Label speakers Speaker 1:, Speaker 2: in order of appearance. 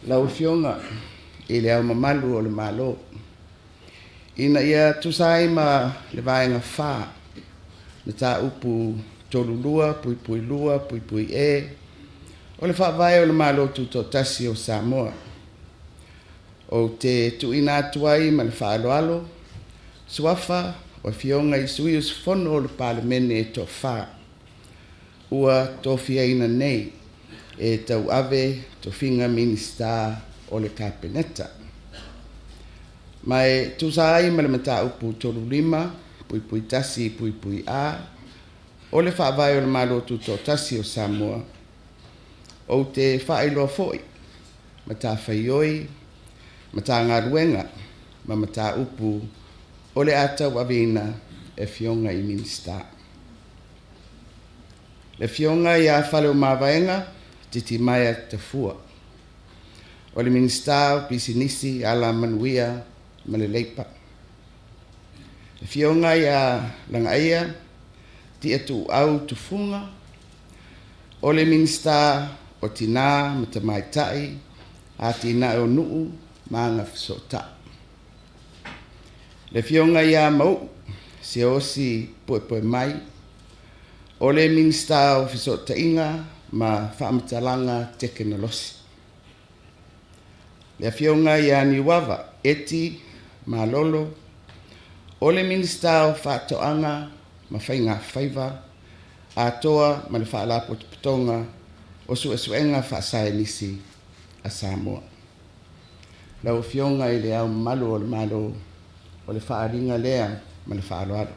Speaker 1: lau fionga I le au mamalu o le Mālō. Ina ia tusai ma le vaenga whā. Na tā upu tolulua, pui lua, pui e. O le whaavai o le Mālō tuto tasi o Samoa. O te tuina tuai ma le whaaloalo. Suafa o fionga I sui o sifono o le palemene e to whā. Ua tofia ina nei e tau ave to finga Minisita o le Kapeneta. Mai tusai ma le mata upu tolu lima, pui tasi, pui a. O le whaavai o le Mālō tuto tasi o Samoa. O te whaailoa foi, mata whaioi, mata ngaruenga, ma mata upu o le atau avina e fionga I Minisita. Le fionga ia whale o mawaenga, titi maia te fua. O le Minisita o pisinisi ala manuia ma le leipa. Le fionga ia langa ia, ti atu au tufunga. O le Minisita o tina ma te maitai, a tina o nuu maanga fisota. Le fionga ia mau, se osi poe mai. O le Minisita o fisota inga ma whaamatalanga teknolosi. Le fionga ia niwawa eti malolo. O le Minisita o whaatoanga ma whainga whaiva. A toa ma le whaalapo tuputonga o suenga whaasai nisi a Samoa. Lau fionga I le au malu o le Mālō o le whaaringa lea ma le whaaloalo.